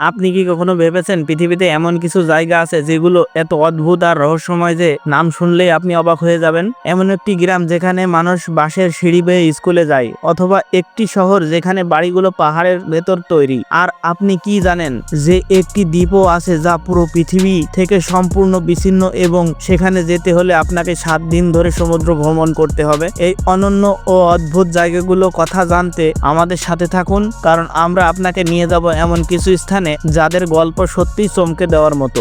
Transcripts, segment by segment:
আপনি কি কখনো ভেবেছেন পৃথিবীতে এমন কিছু জায়গা আছে যেগুলো এত অদ্ভুত আর রহস্যময় যে নাম শুনলেই আপনি অবাক হয়ে যাবেন? এমন একটি গ্রাম যেখানে মানুষ বাঁশের সিঁড়ি বেয়ে স্কুলে যায়, অথবা একটি শহর যেখানে বাড়িগুলো পাহাড়ের ভেতর তৈরি। আর আপনি কি জানেন যে একটি দ্বীপও আছে যা পুরো পৃথিবী থেকে সম্পূর্ণ বিচ্ছিন্ন, এবং সেখানে যেতে হলে আপনাকে 7 দিন ধরে সমুদ্র ভ্রমণ করতে হবে? এই অনন্য ও অদ্ভুত জায়গাগুলো কথা জানতে আমাদের সাথে থাকুন, কারণ আমরা আপনাকে নিয়ে যাব এমন কিছু স্থানে যাদের গল্প সত্যিই চমকে দেওয়ার মতো।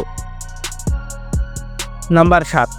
নাম্বার 7,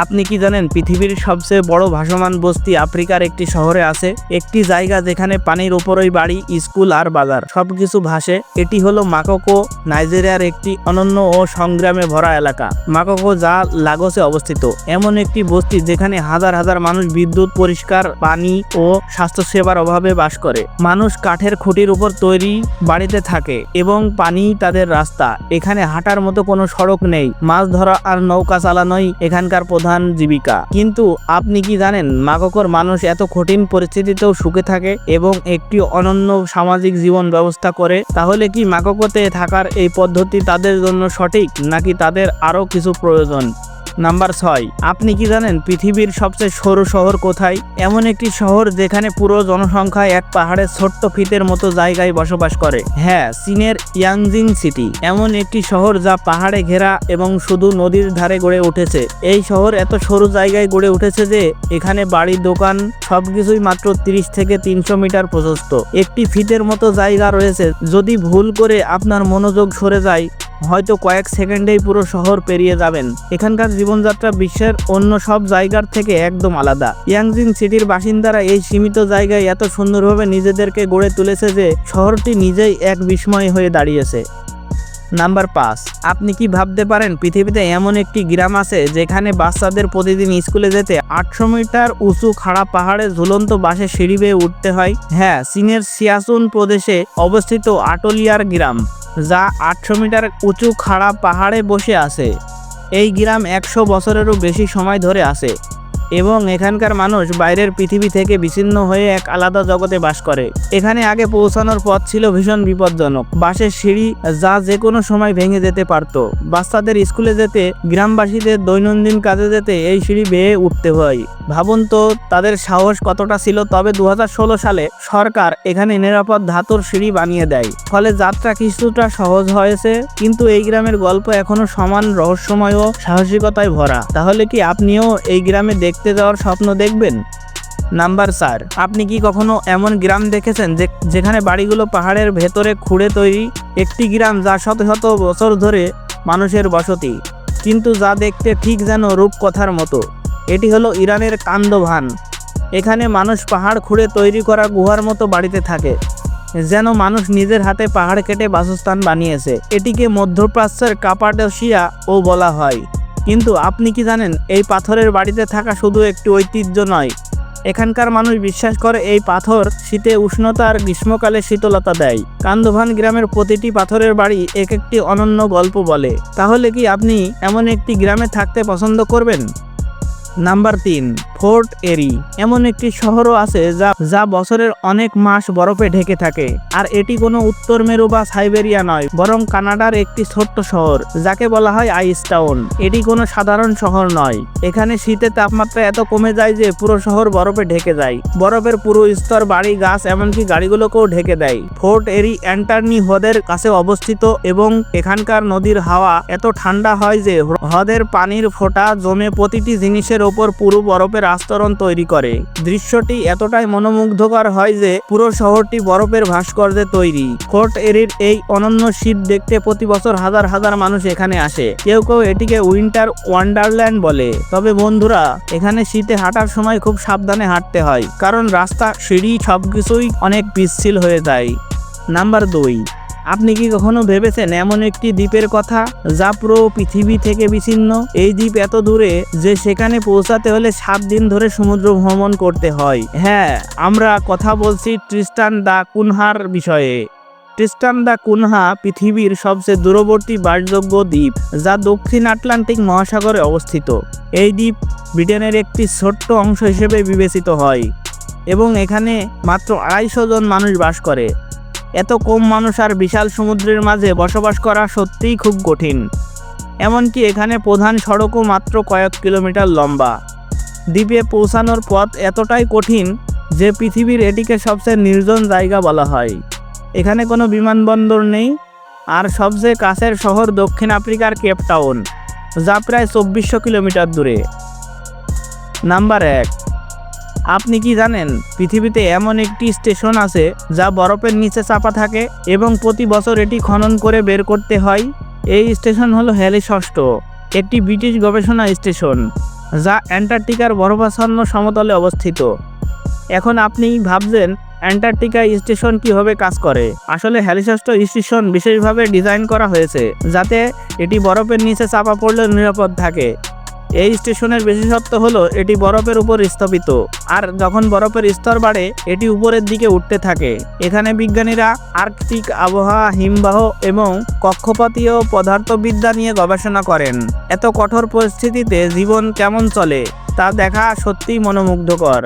আপনি কি জানেন পৃথিবীর সবচেয়ে বড় ভাসমান বস্তি আফ্রিকার একটি শহরে আছে? একটি জায়গা যেখানে পানির উপরই বাড়ি, স্কুল আর বাজার সবকিছু ভাসে। এটি হলো মাকোকো, নাইজেরিয়ার একটি অনন্য ও সংগ্রামে ভরা এলাকা। মাকোকো, যা লাগোসে অবস্থিত, এমন একটি বস্তি যেখানে হাজার হাজার মানুষ বিদ্যুৎ, পরিষ্কার পানি ও স্বাস্থ্যসেবার অভাবে বাস করে। মানুষ কাঠের খুঁটির উপর তৈরি বাড়িতে থাকে এবং পানি তাদের রাস্তা। এখানে হাঁটার মতো কোনো সড়ক নেই। মাছ ধরা আর নৌকা চালানোই এখানকার প্রধান জীবিকা। কিন্তু আপনি কি জানেন মাকোকোর মানুষ এত কঠিন পরিস্থিতিতেও সুখে থাকে এবং একটি অনন্য সামাজিক জীবন ব্যবস্থা করে? তাহলে কি মাকোকোতে থাকার এই পদ্ধতি তাদের জন্য সঠিক, নাকি তাদের আরও কিছু প্রয়োজন? নাম্বার 6, আপনি কি জানেন পৃথিবীর সবচেয়ে সরু শহর কোথায়? এমন একটি শহর যেখানে পুরো জনসংখ্যা এক পাহাড়ের ছোট্ট ফিতের মতো জায়গায় বসবাস করে। হ্যাঁ, চীনের ইয়াংজিং সিটি এমন একটি শহর যা পাহাড়ে ঘেরা এবং শুধু নদীর ধারে গড়ে উঠেছে। এই শহর এত সরু জায়গায় গড়ে উঠেছে যে এখানে বাড়ি, দোকান সবকিছুই মাত্র 30 থেকে 300 মিটার প্রশস্ত। একটি ফিতের মতো জায়গা রয়েছে, যদি ভুল করে আপনার মনোযোগ সরে যায় হয়তো কয়েক সেকেন্ডেই পুরো শহর পেরিয়ে যাবেন। এখানকার জীবনযাত্রা বিশ্বের অন্য সব জায়গার থেকে একদম আলাদা। ইয়াংজিং সিটির বাসিন্দারা এই সীমিত জায়গায় এত সুন্দরভাবে নিজেদেরকে গড়ে তুলেছে যে শহরটি নিজেই এক বিস্ময় হয়ে দাঁড়িয়েছে। নাম্বার 5, আপনি কি ভাবতে পারেন পৃথিবীতে এমন একটি গ্রাম আছে যেখানে বাচ্চাদের প্রতিদিন স্কুলে যেতে 800 মিটার উঁচু খাড়া পাহাড়ে ঝুলন্ত বাঁশের সিঁড়ি বেয়ে উঠতে হয়? হ্যাঁ, চীনের সিয়াচুন প্রদেশে অবস্থিত আটোলিয়ার গ্রাম, যা 800 মিটার উঁচু খাড়া পাহাড়ে বসে আছে। এই গ্রাম 100 বছরেরও বেশি সময় ধরে আছে এবং এখানকার মানুষ বাইরের পৃথিবী থেকে বিচ্ছিন্ন হয়ে এক আলাদা জগতে বাস করে। এখানে আগে পৌঁছানোর পথ ছিল ভীষণ বিপজ্জনক। বাঁশের সিঁড়ি যা যে কোনো সময় ভেঙে যেতে পারত। বাচ্চাদের স্কুলে যেতে, গ্রামবাসীদের দৈনন্দিন কাজে যেতে এই সিঁড়ি বেয়ে উঠতে হয়। ভাবুন তো তাদের সাহস কতটা ছিল। তবে 2016 সালে সরকার এখানে নিরাপদ ধাতুর সিঁড়ি বানিয়ে দেয়, ফলে যাত্রা কিছুটা সহজ হয়েছে। কিন্তু এই গ্রামের গল্প এখনো সমান রহস্যময় ও সাহসিকতায় ভরা। তাহলে কি আপনিও এই গ্রামে দেখতে যাওয়ার স্বপ্ন দেখবেন? নাম্বার 4, আপনি কি কখনো এমন গ্রাম দেখেছেন যেখানে বাড়িগুলো পাহাড়ের ভেতরে খুঁড়ে তৈরি? একটি গ্রাম যা শত শত বছর ধরে মানুষের বসতি, কিন্তু যা দেখতে ঠিক যেন রূপকথার মতো। এটি হলো ইরানের কান্দভান। এখানে মানুষ পাহাড় খুঁড়ে তৈরি করা গুহার মতো বাড়িতে থাকে, যেন মানুষ নিজের হাতে পাহাড় কেটে বাসস্থান বানিয়েছে। এটিকে মধ্যপ্রাচ্যের কাপাডোসিয়া ও বলা হয়। কিন্তু আপনি কি জানেন এই পাথরের বাড়িতে থাকা শুধু একটি ঐতিহ্য নয়, এখানকার মানুষ বিশ্বাস করে এই পাথর শীতে উষ্ণতা আর গ্রীষ্মকালে শীতলতা দেয়। কান্দভান গ্রামের প্রতিটি পাথরের বাড়ি এক একটি অনন্য গল্প বলে। তাহলে কি আপনি এমন একটি গ্রামে থাকতে পছন্দ করবেন? নাম্বার 3, ফোর্ট এরি এমন একটি শহরও আছে যা বছরের অনেক মাস বরফে ঢেকে থাকে। আর এটি কোনো উত্তর মেরু বা সাইবেরিয়া নয়, বরং কানাডার একটি ছোট্ট শহর যাকে বলা হয় আইস টাউন। এটি কোনো সাধারণ শহর নয়। এখানে শীতে তাপমাত্রা এত কমে যায় যে পুরো শহর বরফে ঢেকে যায়। বরফের পুরো স্তর বাড়ি, গাছ, এমনকি গাড়িগুলোকেও ঢেকে দেয়। ফোর্ট এরি অ্যান্টনি হ্রদের কাছে অবস্থিত এবং এখানকার নদীর হাওয়া এত ঠান্ডা হয় যে হ্রদের পানির ফোঁটা জমে প্রতিটি জিনিসের ওপর পুরো বরফের আস্তরণ তৈরি করে। দৃশ্যটি এতটাই মনোমুগ্ধকর হয় যে পুরো শহরটি বরফের ভাস্কর্যে তৈরি। ফোর্ট এরির এই অনন্য শীত দেখতে প্রতি বছর হাজার হাজার মানুষ এখানে আসে। কেউ কেউ এটিকে উইন্টার ওয়ান্ডারল্যান্ড বলে। তবে বন্ধুরা, এখানে শীতে হাঁটার সময় খুব সাবধানে হাঁটতে হয়, কারণ রাস্তা, সিঁড়ি সবকিছুই অনেক পিচ্ছিল হয়ে যায়। নাম্বার 2, আপনি কি কখনো ভেবেছেন এমন একটি দ্বীপের কথা যা পুরো পৃথিবী থেকে বিচ্ছিন্ন? এই দ্বীপ এত দূরে যে সেখানে পৌঁছাতে হলে 7 দিন ধরে সমুদ্র ভ্রমণ করতে হয়। হ্যাঁ, আমরা কথা বলছি ট্রিস্টান দা কুনহার বিষয়ে। ট্রিস্টান দা কুনহা পৃথিবীর সবচেয়ে দূরবর্তী বাসযোগ্য দ্বীপ, যা দক্ষিণ আটলান্টিক মহাসাগরে অবস্থিত। এই দ্বীপ ব্রিটেনের একটি ছোট্ট অংশ হিসেবে বিবেচিত হয় এবং এখানে মাত্র 250 জন মানুষ বাস করে। এত কম মানুষ আর বিশাল সমুদ্রের মাঝে বসবাস করা সত্যিই খুব কঠিন। এমনকি এখানে প্রধান সড়কও মাত্র কয়েক কিলোমিটার লম্বা। দ্বীপে পৌঁছানোর পথ এতটাই কঠিন যে পৃথিবীর এটিকে সবচেয়ে নির্জন জায়গা বলা হয়। এখানে কোনো বিমানবন্দর নেই, আর সবচেয়ে কাছের শহর দক্ষিণ আফ্রিকার কেপ টাউন, যা প্রায় 2400 কিলোমিটার দূরে। নাম্বার 1, আপনি কি জানেন পৃথিবীতে এমন একটি স্টেশন আছে যা বরফের নিচে চাপা থাকে এবং প্রতি বছর এটি খনন করে বের করতে হয়? এই স্টেশন হলো হ্যালিসস্টো, একটি ব্রিটিশ গবেষণা স্টেশন যা অ্যান্টার্কটিকার বরফাচ্ছন্ন সমতলে অবস্থিত। এখন আপনি ভাবছেন অ্যান্টার্কটিকা স্টেশন কিভাবে কাজ করে। আসলে হ্যালিসস্টো স্টেশন বিশেষভাবে ডিজাইন করা হয়েছে যাতে এটি বরফের নিচে চাপা পড়লেও নিরাপদ থাকে। এই স্টেশনের বিশেষত্ব হলো এটি বরফের উপর স্থাপিত, আর যখন বরফের স্তর বাড়ে এটি উপরের দিকে উঠতে থাকে। এখানে বিজ্ঞানীরা আর্কটিক আবহাওয়া, হিমবাহ এবং কক্ষপথীয় পদার্থবিদ্যা নিয়ে গবেষণা করেন। এত কঠোর পরিস্থিতিতে জীবন কেমন চলে তা দেখা সত্যিই মনোমুগ্ধকর।